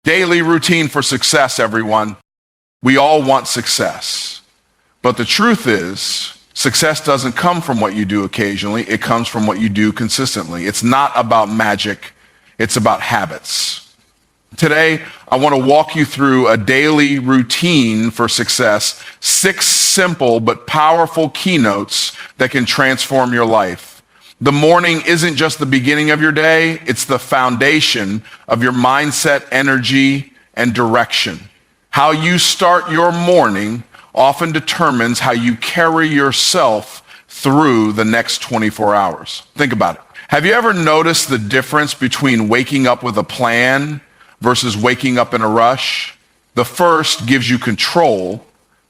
Daily routine for success, everyone. We all want success. But the truth is, success doesn't come from what you do occasionally. It comes from what you do consistently. It's not about magic. It's about habits. Today, I want to walk you through a daily routine for success, 6 simple but powerful keynotes that can transform your life. The morning isn't just the beginning of your day, it's the foundation of your mindset, energy, and direction. How you start your morning often determines how you carry yourself through the next 24 hours. Think about it. Have you ever noticed the difference between waking up with a plan versus waking up in a rush? The first gives you control.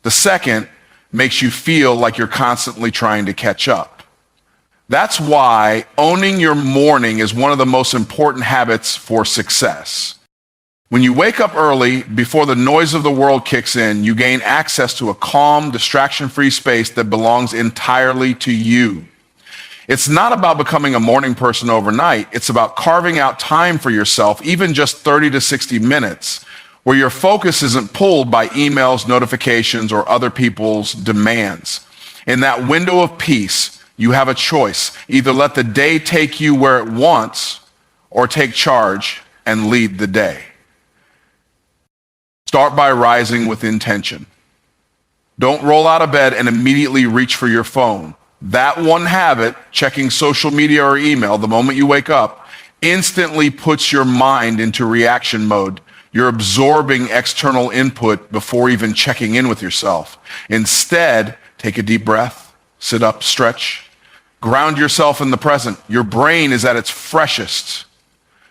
The second makes you feel like you're constantly trying to catch up. That's why owning your morning is one of the most important habits for success. When you wake up early, before the noise of the world kicks in, you gain access to a calm, distraction-free space that belongs entirely to you. It's not about becoming a morning person overnight. It's about carving out time for yourself, even just 30 to 60 minutes, where your focus isn't pulled by emails, notifications, or other people's demands. In that window of peace, you have a choice. Either let the day take you where it wants, or take charge and lead the day. Start by rising with intention. Don't roll out of bed and immediately reach for your phone. That one habit, checking social media or email the moment you wake up, instantly puts your mind into reaction mode. You're absorbing external input before even checking in with yourself. Instead, take a deep breath, sit up, stretch, ground yourself in the present. Your brain is at its freshest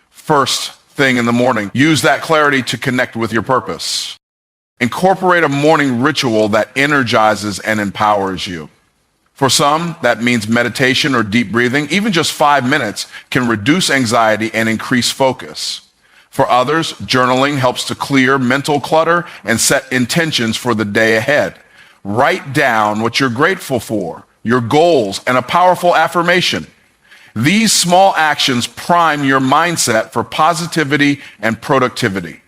first thing in the morning. Use that clarity to connect with your purpose. Incorporate a morning ritual that energizes and empowers you. For some, that means meditation or deep breathing. Even just 5 minutes can reduce anxiety and increase focus. For others, journaling helps to clear mental clutter and set intentions for the day ahead. Write down what you're grateful for, your goals, and a powerful affirmation. These small actions prime your mindset for positivity and productivity.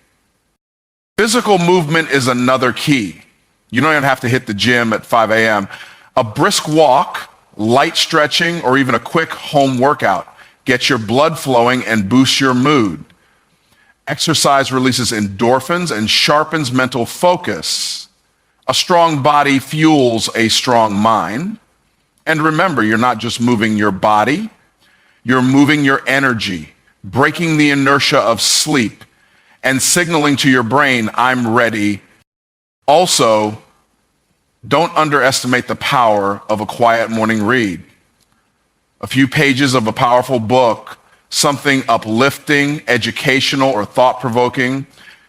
Physical movement is another key. You don't even have to hit the gym at 5 a.m. A brisk walk, light stretching, or even a quick home workout gets your blood flowing and boosts your mood. Exercise releases endorphins and sharpens mental focus. A strong body fuels a strong mind. And remember, you're not just moving your body, you're moving your energy, breaking the inertia of sleep, and signaling to your brain, I'm ready. Also, don't underestimate the power of a quiet morning read. A few pages of a powerful book, something uplifting, educational, or thought-provoking,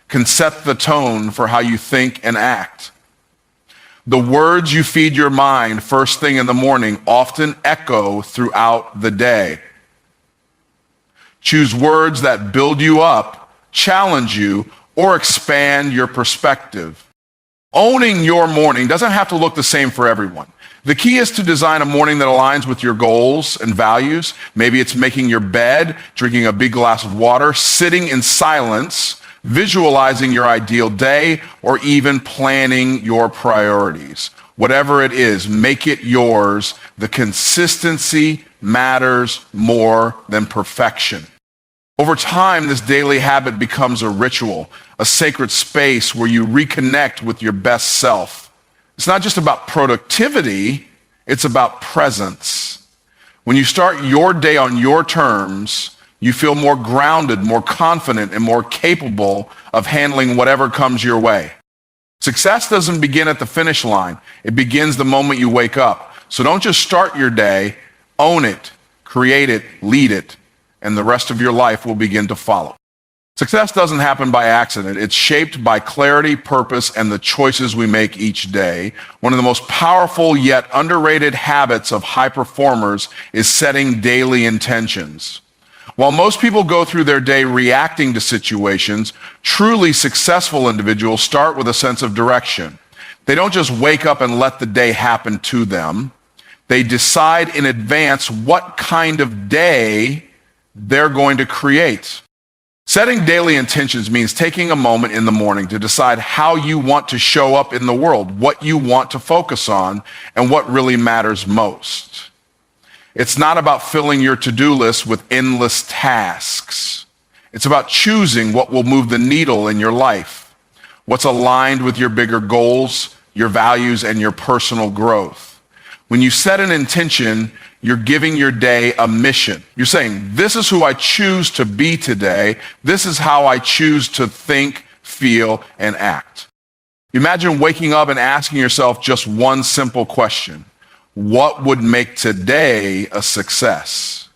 can set the tone for how you think and act. The words you feed your mind first thing in the morning often echo throughout the day. Choose words that build you up, challenge you, or expand your perspective. Owning your morning doesn't have to look the same for everyone. The key is to design a morning that aligns with your goals and values. Maybe it's making your bed, drinking a big glass of water, sitting in silence, visualizing your ideal day, or even planning your priorities. Whatever it is, make it yours. The consistency matters more than perfection. Over time, this daily habit becomes a ritual, a sacred space where you reconnect with your best self. It's not just about productivity, it's about presence. When you start your day on your terms, you feel more grounded, more confident, and more capable of handling whatever comes your way. Success doesn't begin at the finish line. It begins the moment you wake up. So don't just start your day, own it, create it, lead it, and the rest of your life will begin to follow. Success doesn't happen by accident. It's shaped by clarity, purpose, and the choices we make each day. One of the most powerful yet underrated habits of high performers is setting daily intentions. While most people go through their day reacting to situations, truly successful individuals start with a sense of direction. They don't just wake up and let the day happen to them. They decide in advance what kind of day they're going to create. Setting daily intentions means taking a moment in the morning to decide how you want to show up in the world, what you want to focus on, and what really matters most. It's not about filling your to-do list with endless tasks. It's about choosing what will move the needle in your life, what's aligned with your bigger goals, your values, and your personal growth. When you set an intention, you're giving your day a mission. You're saying, this is who I choose to be today. This is how I choose to think, feel, and act. Imagine waking up and asking yourself just one simple question. What would make today a success?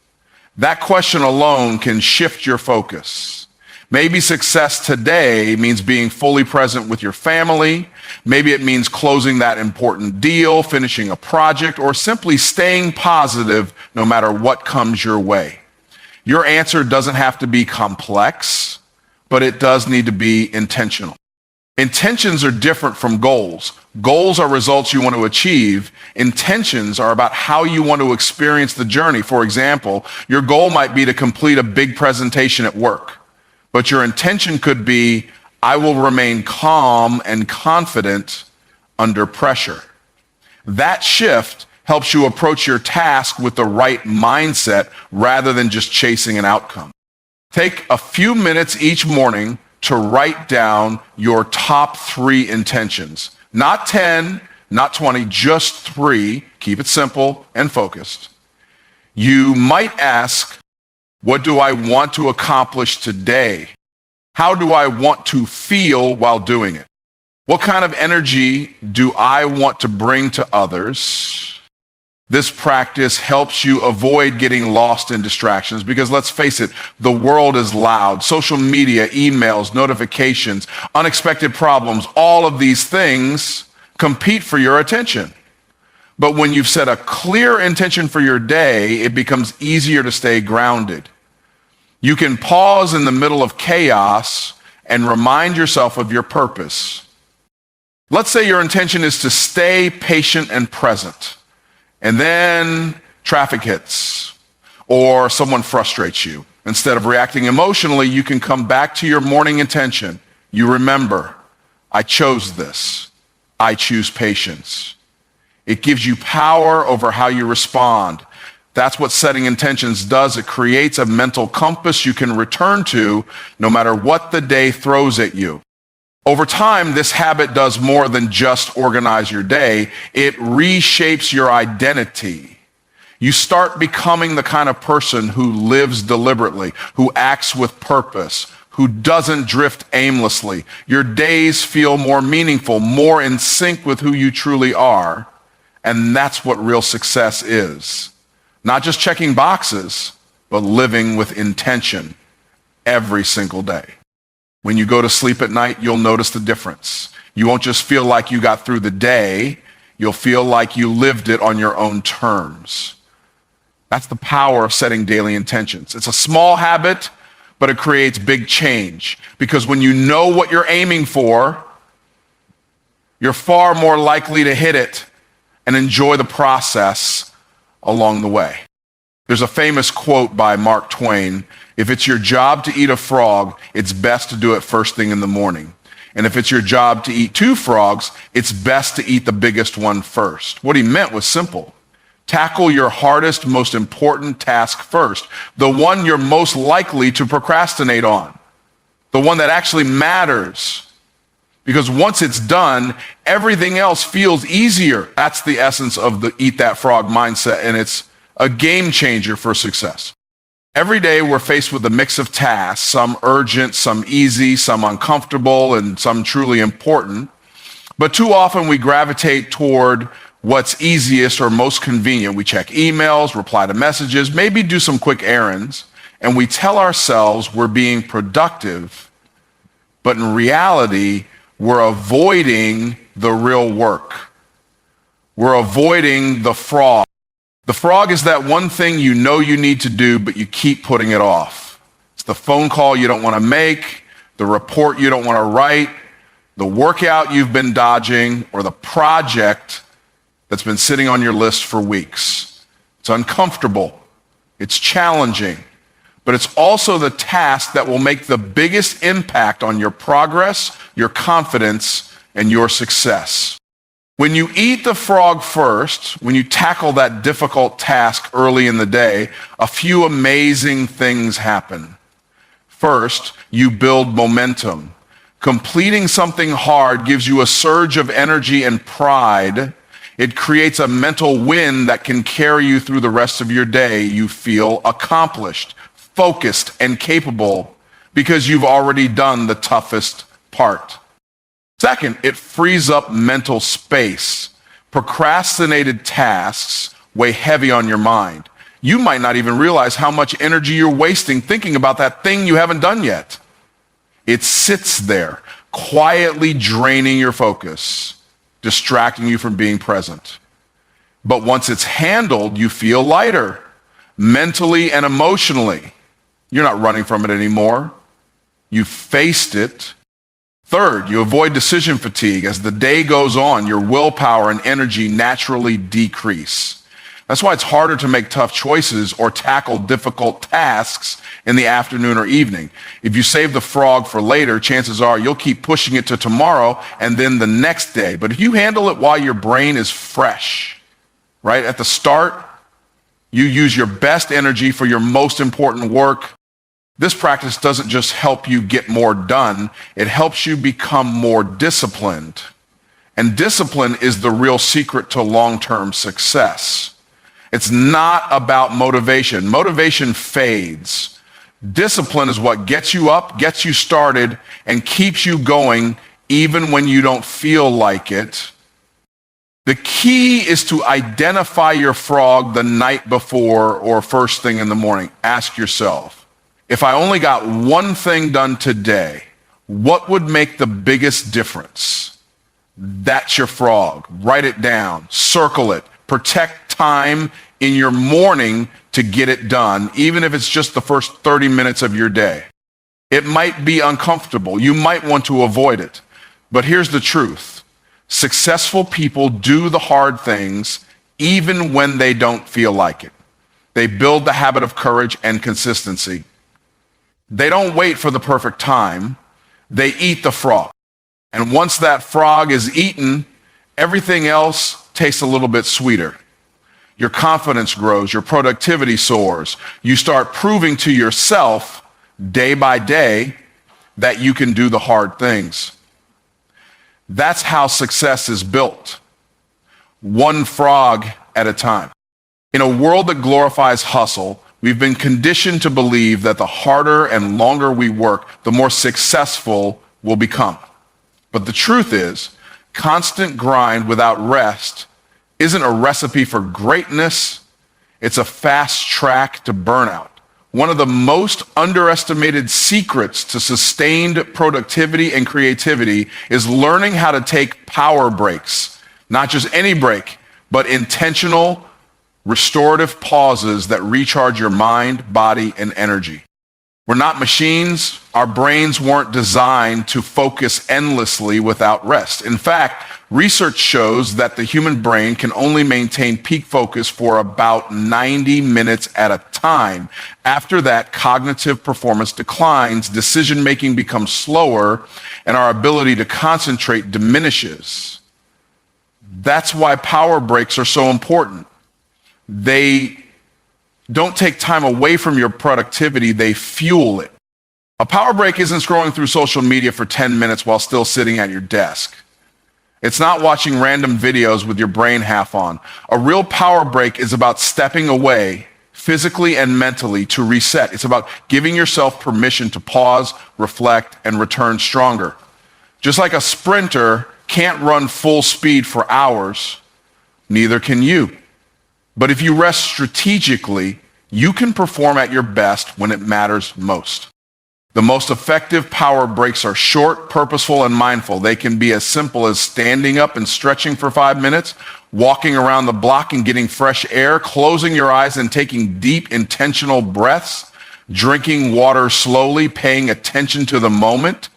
That question alone can shift your focus. Maybe success today means being fully present with your family. Maybe it means closing that important deal, finishing a project, or simply staying positive no matter what comes your way. Your answer doesn't have to be complex, but it does need to be intentional. Intentions are different from goals. Goals are results you want to achieve. Intentions are about how you want to experience the journey. For example, your goal might be to complete a big presentation at work. But your intention could be, I will remain calm and confident under pressure. That shift helps you approach your task with the right mindset rather than just chasing an outcome. Take a few minutes each morning to write down your top 3 intentions. Not 10, not 20, just 3. Keep it simple and focused. You might ask, what do I want to accomplish today? How do I want to feel while doing it? What kind of energy do I want to bring to others? This practice helps you avoid getting lost in distractions because let's face it, the world is loud. Social media, emails, notifications, unexpected problems, all of these things compete for your attention. But when you've set a clear intention for your day, it becomes easier to stay grounded. You can pause in the middle of chaos and remind yourself of your purpose. Let's say your intention is to stay patient and present, and then traffic hits, or someone frustrates you. Instead of reacting emotionally, you can come back to your morning intention. You remember, I chose this. I choose patience. It gives you power over how you respond. That's what setting intentions does. It creates a mental compass you can return to no matter what the day throws at you. Over time, this habit does more than just organize your day. It reshapes your identity. You start becoming the kind of person who lives deliberately, who acts with purpose, who doesn't drift aimlessly. Your days feel more meaningful, more in sync with who you truly are. And that's what real success is. Not just checking boxes, but living with intention every single day. When you go to sleep at night, you'll notice the difference. You won't just feel like you got through the day, you'll feel like you lived it on your own terms. That's the power of setting daily intentions. It's a small habit, but it creates big change. Because when you know what you're aiming for, you're far more likely to hit it and enjoy the process along the way. There's a famous quote by Mark Twain: if it's your job to eat a frog, it's best to do it first thing in the morning. And if it's your job to eat 2 frogs, it's best to eat the biggest one first. What he meant was simple. Tackle your hardest, most important task first, the one you're most likely to procrastinate on, the one that actually matters. Because once it's done, everything else feels easier. That's the essence of the eat that frog mindset, and it's a game changer for success. Every day we're faced with a mix of tasks, some urgent, some easy, some uncomfortable, and some truly important. But too often we gravitate toward what's easiest or most convenient. We check emails, reply to messages, maybe do some quick errands, and we tell ourselves we're being productive, but in reality, we're avoiding the real work. We're avoiding the frog. The frog is that one thing you know you need to do, but you keep putting it off. It's the phone call you don't want to make, the report you don't want to write, the workout you've been dodging, or the project that's been sitting on your list for weeks. It's uncomfortable. It's challenging. but it's also the task that will make the biggest impact on your progress, your confidence, and your success. When you eat the frog first, when you tackle that difficult task early in the day, a few amazing things happen. First, you build momentum. Completing something hard gives you a surge of energy and pride. It creates a mental wind that can carry you through the rest of your day. You feel accomplished, focused, and capable because you've already done the toughest part. Second, it frees up mental space. Procrastinated tasks weigh heavy on your mind. You might not even realize how much energy you're wasting thinking about that thing you haven't done yet. It sits there, quietly draining your focus, distracting you from being present. But once it's handled, you feel lighter, mentally and emotionally. You're not running from it anymore. You faced it. Third, you avoid decision fatigue. As the day goes on, your willpower and energy naturally decrease. That's why it's harder to make tough choices or tackle difficult tasks in the afternoon or evening. If you save the frog for later, chances are you'll keep pushing it to tomorrow and then the next day. But if you handle it while your brain is fresh, right at the start, you use your best energy for your most important work. This practice doesn't just help you get more done, it helps you become more disciplined. And discipline is the real secret to long-term success. It's not about motivation. Motivation fades. Discipline is what gets you up, gets you started, and keeps you going even when you don't feel like it. The key is to identify your frog the night before or first thing in the morning. Ask yourself, if I only got one thing done today, what would make the biggest difference? That's your frog. Write it down, circle it, protect time in your morning to get it done, even if it's just the first 30 minutes of your day. It might be uncomfortable. You might want to avoid it. But here's the truth. Successful people do the hard things even when they don't feel like it. They build the habit of courage and consistency. They don't wait for the perfect time. They eat the frog. And once that frog is eaten, everything else tastes a little bit sweeter. Your confidence grows, your productivity soars. You start proving to yourself day by day that you can do the hard things. That's how success is built. One frog at a time. In a world that glorifies hustle, we've been conditioned to believe that the harder and longer we work, the more successful we'll become. But the truth is, constant grind without rest isn't a recipe for greatness. It's a fast track to burnout. One of the most underestimated secrets to sustained productivity and creativity is learning how to take power breaks. Not just any break, but intentional, restorative pauses that recharge your mind, body, and energy. We're not machines. Our brains weren't designed to focus endlessly without rest. In fact, research shows that the human brain can only maintain peak focus for about 90 minutes at a time. After that, cognitive performance declines, decision-making becomes slower, and our ability to concentrate diminishes. That's why power breaks are so important. They don't take time away from your productivity, they fuel it. A power break isn't scrolling through social media for 10 minutes while still sitting at your desk. It's not watching random videos with your brain half on. A real power break is about stepping away physically and mentally to reset. It's about giving yourself permission to pause, reflect, and return stronger. Just like a sprinter can't run full speed for hours, neither can you. But if you rest strategically, you can perform at your best when it matters most. The most effective power breaks are short, purposeful, and mindful. They can be as simple as standing up and stretching for 5 minutes, walking around the block and getting fresh air, closing your eyes and taking deep, intentional breaths, drinking water slowly, paying attention to the moment.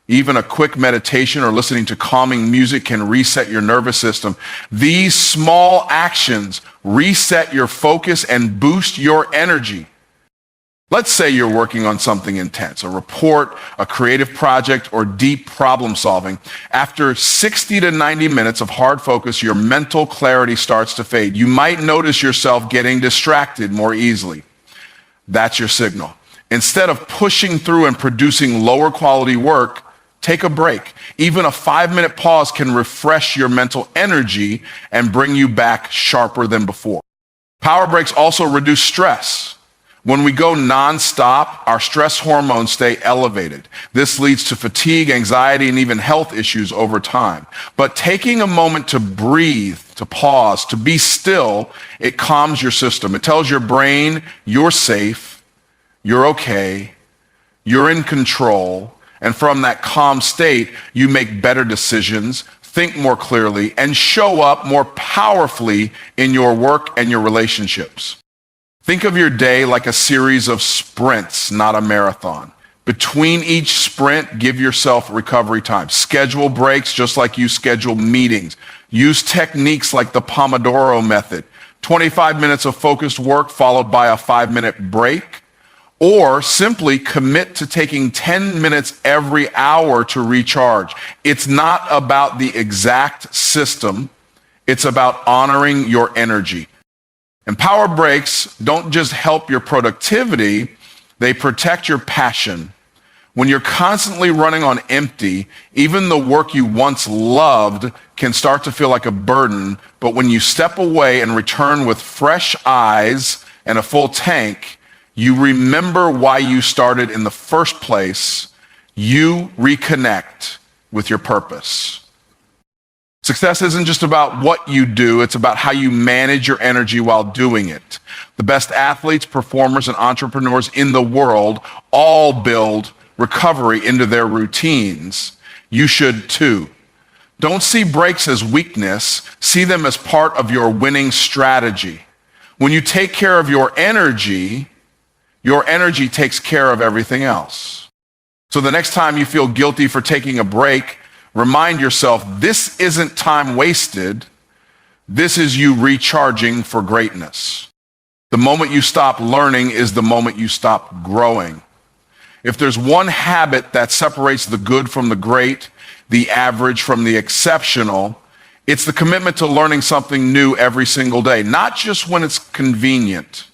Even a quick meditation or listening to calming music can reset your nervous system. These small actions reset your focus and boost your energy. Let's say you're working on something intense, a report, a creative project, or deep problem solving. After 60 to 90 minutes of hard focus, your mental clarity starts to fade. You might notice yourself getting distracted more easily. That's your signal. Instead of pushing through and producing lower quality work, take a break. Even a 5-minute pause can refresh your mental energy and bring you back sharper than before. Power breaks also reduce stress. When we go nonstop, our stress hormones stay elevated. This leads to fatigue, anxiety, and even health issues over time. But taking a moment to breathe, to pause, to be still, it calms your system. It tells your brain you're safe, you're okay, you're in control. And from that calm state, you make better decisions, think more clearly, and show up more powerfully in your work and your relationships. Think of your day like a series of sprints, not a marathon. Between each sprint, give yourself recovery time. Schedule breaks just like you schedule meetings. Use techniques like the Pomodoro method. 25 minutes of focused work followed by a 5-minute break. Or simply commit to taking 10 minutes every hour to recharge. It's not about the exact system. It's about honoring your energy. And power breaks don't just help your productivity, they protect your passion. When you're constantly running on empty, even the work you once loved can start to feel like a burden, but when you step away and return with fresh eyes and a full tank, you remember why you started in the first place. You reconnect with your purpose. Success isn't just about what you do, it's about how you manage your energy while doing it. The best athletes, performers, and entrepreneurs in the world all build recovery into their routines. You should too. Don't see breaks as weakness, see them as part of your winning strategy. When you take care of your energy takes care of everything else. So the next time you feel guilty for taking a break, remind yourself, this isn't time wasted. This is you recharging for greatness. The moment you stop learning is the moment you stop growing. If there's one habit that separates the good from the great, the average from the exceptional, it's the commitment to learning something new every single day, not just when it's convenient,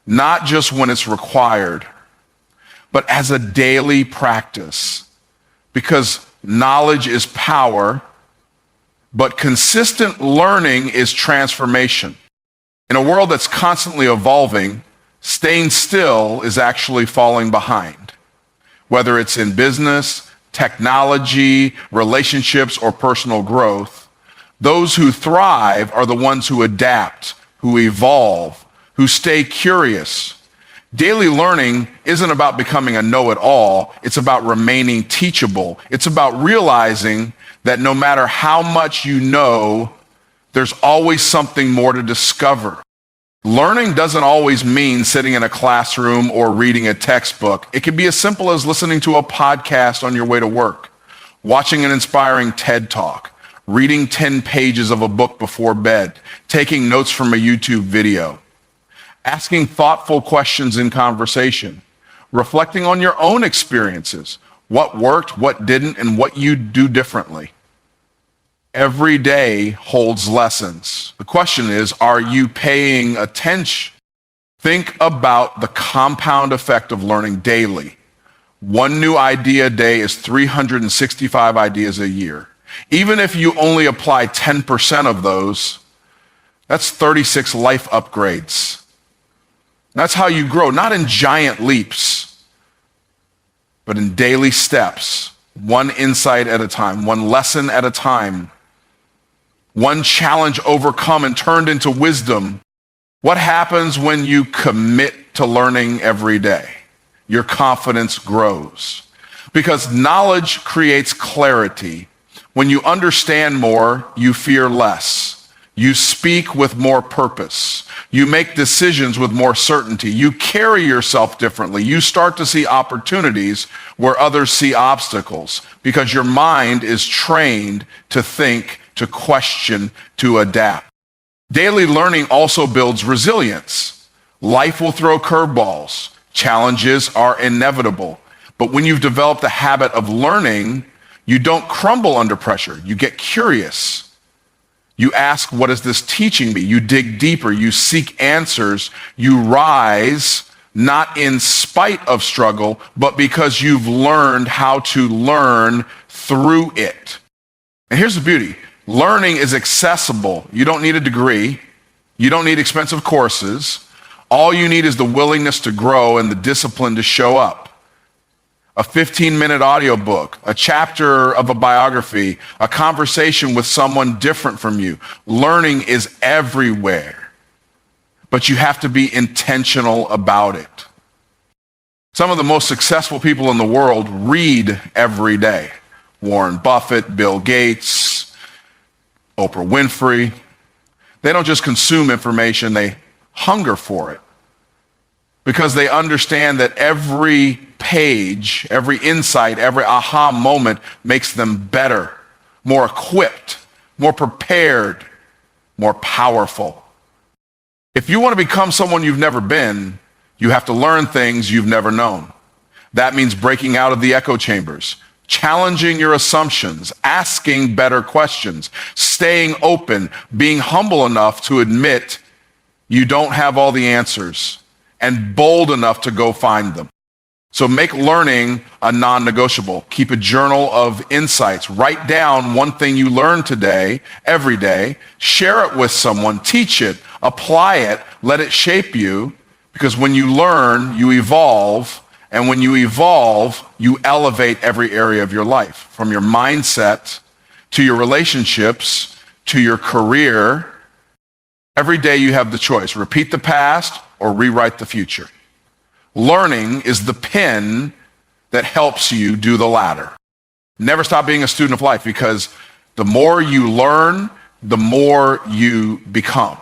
not just when it's required, but as a daily practice. Because knowledge is power, but consistent learning is transformation. In a world that's constantly evolving, staying still is actually falling behind. Whether it's in business, technology, relationships, or personal growth, those who thrive are the ones who adapt, who evolve, who stay curious. Daily learning isn't about becoming a know-it-all. It's about remaining teachable. It's about realizing that no matter how much you know, there's always something more to discover. Learning doesn't always mean sitting in a classroom or reading a textbook. It can be as simple as listening to a podcast on your way to work, watching an inspiring TED Talk, reading 10 pages of a book before bed, taking notes from a YouTube video, asking thoughtful questions in conversation, reflecting on your own experiences, what worked, what didn't, and what you'd do differently. Every day holds lessons. The question is, are you paying attention? Think about the compound effect of learning daily. One new idea a day is 365 ideas a year. Even if you only apply 10% of those, that's 36 life upgrades. That's how you grow, not in giant leaps, but in daily steps, one insight at a time, one lesson at a time, one challenge overcome and turned into wisdom. What happens when you commit to learning every day? Your confidence grows. Because knowledge creates clarity. When you understand more, you fear less. You speak with more purpose. You make decisions with more certainty. You carry yourself differently. You start to see opportunities where others see obstacles because your mind is trained to think, to question, to adapt. Daily learning also builds resilience. Life will throw curveballs, Challenges are inevitable. But when you've developed a habit of learning, you don't crumble under pressure. You get curious. You ask, what is this teaching me? You dig deeper. You seek answers. You rise, not in spite of struggle, but because you've learned how to learn through it. And here's the beauty. Learning is accessible. You don't need a degree. You don't need expensive courses. All you need is the willingness to grow and the discipline to show up. A 15-minute audiobook, a chapter of a biography, a conversation with someone different from you. Learning is everywhere, but you have to be intentional about it. Some of the most successful people in the world read every day. Warren Buffett, Bill Gates, Oprah Winfrey. They don't just consume information, they hunger for it. Because they understand that every page, every insight, every aha moment makes them better, more equipped, more prepared, more powerful. If you want to become someone you've never been, you have to learn things you've never known. That means breaking out of the echo chambers, challenging your assumptions, asking better questions, staying open, being humble enough to admit you don't have all the answers, and bold enough to go find them. So make learning a non-negotiable. Keep a journal of insights. Write down one thing you learned today, every day. Share it with someone. Teach it. Apply it. Let it shape you. Because when you learn, you evolve. And when you evolve, you elevate every area of your life. From your mindset to your relationships to your career. Every day you have the choice. Repeat the past or rewrite the future. Learning is the pen that helps you do the latter. Never stop being a student of life, because the more you learn, the more you become.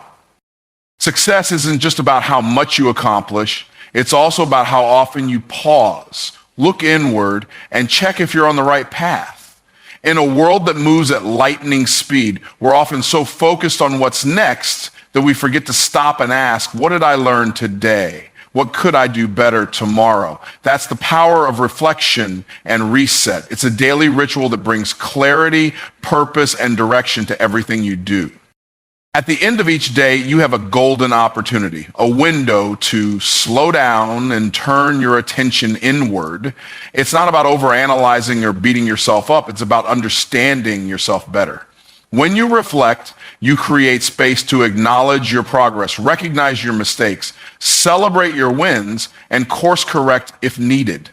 Success isn't just about how much you accomplish. It's also about how often you pause, look inward, and check if you're on the right path. In a world that moves at lightning speed, we're often so focused on what's next that we forget to stop and ask, what did I learn today? What could I do better tomorrow? That's the power of reflection and reset. It's a daily ritual that brings clarity, purpose, and direction to everything you do. At the end of each day, you have a golden opportunity, a window to slow down and turn your attention inward. It's not about overanalyzing or beating yourself up. It's about understanding yourself better. When you reflect, you create space to acknowledge your progress, recognize your mistakes, celebrate your wins, and course correct if needed.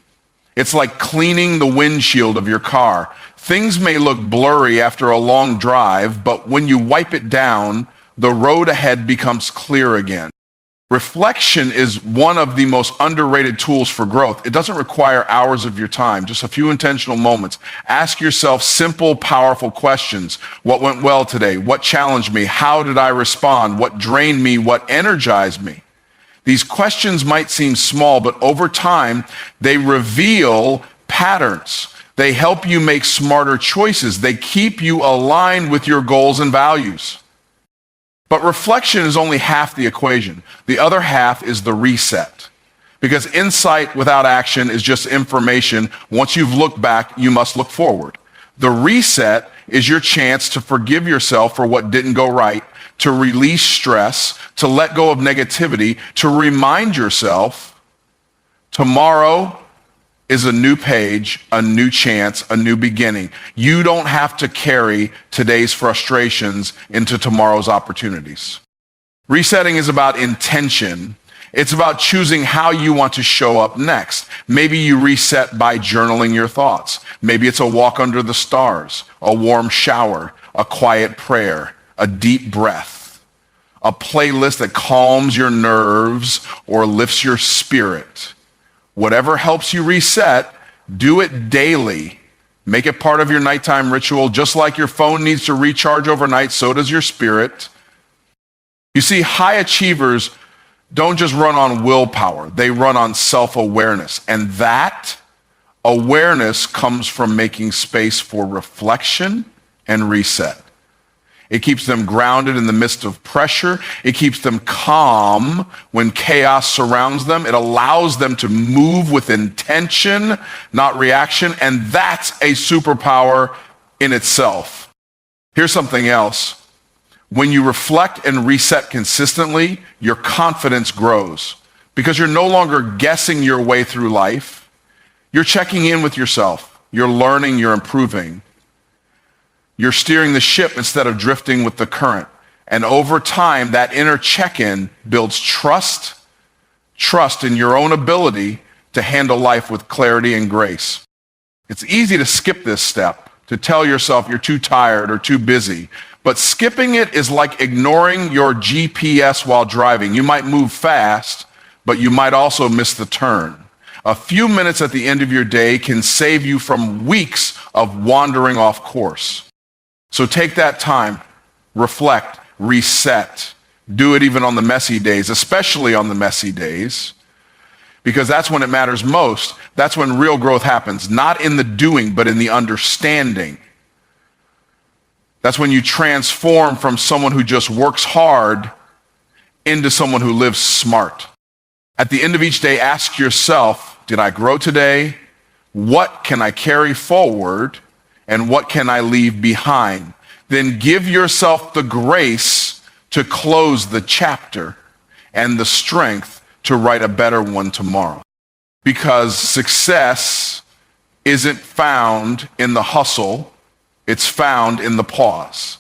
It's like cleaning the windshield of your car. Things may look blurry after a long drive, but when you wipe it down, the road ahead becomes clear again. Reflection is one of the most underrated tools for growth. It doesn't require hours of your time, just a few intentional moments. Ask yourself simple, powerful questions. What went well today? What challenged me? How did I respond? What drained me? What energized me? These questions might seem small, but over time, they reveal patterns. They help you make smarter choices. They keep you aligned with your goals and values. But reflection is only half the equation. The other half is the reset. Because insight without action is just information. Once you've looked back, you must look forward. The reset is your chance to forgive yourself for what didn't go right, to release stress, to let go of negativity, to remind yourself tomorrow is a new page, a new chance, a new beginning. You don't have to carry today's frustrations into tomorrow's opportunities. Resetting is about intention. It's about choosing how you want to show up next. Maybe you reset by journaling your thoughts. Maybe it's a walk under the stars, a warm shower, a quiet prayer, a deep breath, a playlist that calms your nerves or lifts your spirit. Whatever helps you reset, do it daily. Make it part of your nighttime ritual. Just like your phone needs to recharge overnight, so does your spirit. You see, high achievers don't just run on willpower. They run on self-awareness. And that awareness comes from making space for reflection and reset. It keeps them grounded in the midst of pressure. It keeps them calm when chaos surrounds them. It allows them to move with intention, not reaction. And that's a superpower in itself. Here's something else. When you reflect and reset consistently, your confidence grows because you're no longer guessing your way through life. You're checking in with yourself. You're learning, you're improving. You're steering the ship instead of drifting with the current. And over time, that inner check-in builds trust in your own ability to handle life with clarity and grace. It's easy to skip this step, to tell yourself you're too tired or too busy. But skipping it is like ignoring your GPS while driving. You might move fast, but you might also miss the turn. A few minutes at the end of your day can save you from weeks of wandering off course. So take that time, reflect, reset. Do it even on the messy days, especially on the messy days, because that's when it matters most. That's when real growth happens, not in the doing, but in the understanding. That's when you transform from someone who just works hard into someone who lives smart. At the end of each day, ask yourself, did I grow today? What can I carry forward? And what can I leave behind? Then give yourself the grace to close the chapter and the strength to write a better one tomorrow. Because success isn't found in the hustle, it's found in the pause.